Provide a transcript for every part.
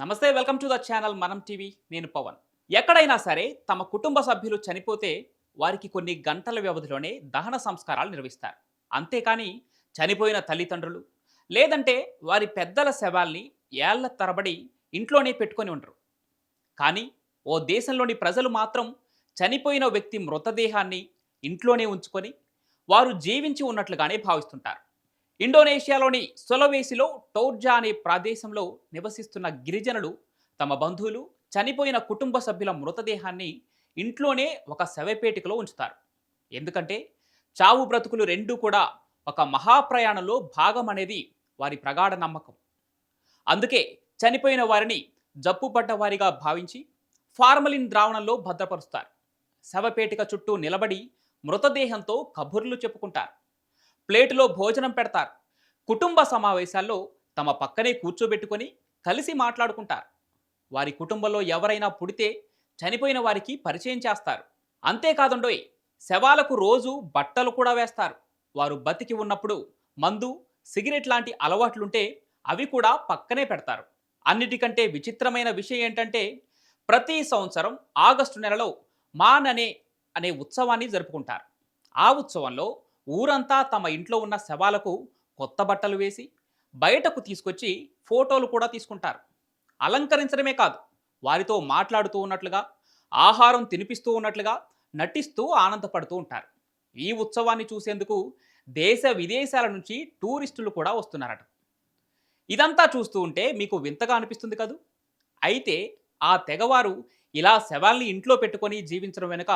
నమస్తే, welcome to the channel మనం TV. నేను పవన్. ఎక్కడైనా సరే తమ కుటుంబ సభ్యులు చనిపోతే వారికి కొన్ని గంటల వ్యవధిలోనే దహన సంస్కారాలు నిర్వహిస్తారు. అంతేకాని చనిపోయిన తల్లిదండ్రులు లేదంటే వారి పెద్దల శవాల్ని ఏళ్ల తరబడి ఇంట్లోనే పెట్టుకొని ఉండరు. కానీ ఓ దేశంలోని ప్రజలు మాత్రం చనిపోయిన వ్యక్తి మృతదేహాన్ని ఇంట్లోనే ఉంచుకొని వారు జీవించి ఉన్నట్లుగానే భావిస్తుంటారు. ఇండోనేషియాలోని సొలవేసిలో టోర్జా అనే ప్రదేశంలో నివసిస్తున్న గిరిజనులు తమ బంధువులు చనిపోయిన కుటుంబ సభ్యుల మృతదేహాన్ని ఇంట్లోనే ఒక శవపేటికలో ఉంచుతారు. ఎందుకంటే చావు బ్రతుకులు రెండూ కూడా ఒక మహాప్రయాణంలో భాగం అనేది వారి ప్రగాఢ నమ్మకం. అందుకే చనిపోయిన వారిని జబ్బుపడ్డ వారిగా భావించి ఫార్మలిన్ ద్రావణంలో భద్రపరుస్తారు. శవపేటిక చుట్టూ నిలబడి మృతదేహంతో కబుర్లు చెప్పుకుంటారు. ప్లేటులో భోజనం పెడతారు. కుటుంబ సమావేశాల్లో తమ పక్కనే కూర్చోబెట్టుకొని కలిసి మాట్లాడుకుంటారు. వారి కుటుంబంలో ఎవరైనా పుడితే చనిపోయిన వారికి పరిచయం చేస్తారు. అంతేకాదండోయ్, శవాలకు రోజు బట్టలు కూడా వేస్తారు. వారు బతికి ఉన్నప్పుడు మందు, సిగరెట్ లాంటి అలవాట్లుంటే అవి కూడా పక్కనే పెడతారు. అన్నిటికంటే విచిత్రమైన విషయం ఏంటంటే ప్రతి సంవత్సరం ఆగస్టు నెలలో అనే ఉత్సవాన్ని జరుపుకుంటారు. ఆ ఉత్సవంలో ఊరంతా తమ ఇంట్లో ఉన్న శవాలకు కొత్త బట్టలు వేసి బయటకు తీసుకొచ్చి ఫోటోలు కూడా తీసుకుంటారు. అలంకరించడమే కాదు, వారితో మాట్లాడుతూ ఉన్నట్లుగా, ఆహారం తినిపిస్తూ ఉన్నట్లుగా నటిస్తూ ఆనందపడుతూ ఉంటారు. ఈ ఉత్సవాన్ని చూసేందుకు దేశ విదేశాల నుంచి టూరిస్టులు కూడా వస్తున్నారట. ఇదంతా చూస్తూ ఉంటే మీకు వింతగా అనిపిస్తుంది కదూ. అయితే ఆ తెగవారు ఇలా శవాల్ని ఇంట్లో పెట్టుకొని జీవించడం వెనుక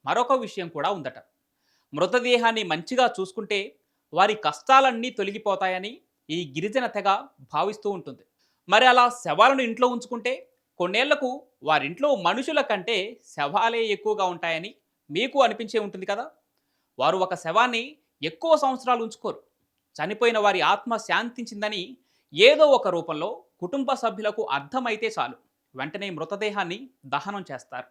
మరొక విషయం కూడా ఉందట. మృతదేహాన్ని మంచిగా చూసుకుంటే వారి కష్టాలన్నీ తొలగిపోతాయని ఈ గిరిజన తెగ భావిస్తూ ఉంటుంది. మరి అలా శవాలను ఇంట్లో ఉంచుకుంటే కొన్నేళ్లకు వారింట్లో మనుషుల కంటే శవాలే ఎక్కువగా ఉంటాయని మీకు అనిపించే ఉంటుంది కదా. వారు ఒక శవాన్ని ఎక్కువ సంవత్సరాలు ఉంచుకోరు. చనిపోయిన వారి ఆత్మ శాంతించిందని ఏదో ఒక రూపంలో కుటుంబ సభ్యులకు అర్థమైతే చాలు, వెంటనే మృతదేహాన్ని దహనం చేస్తారు.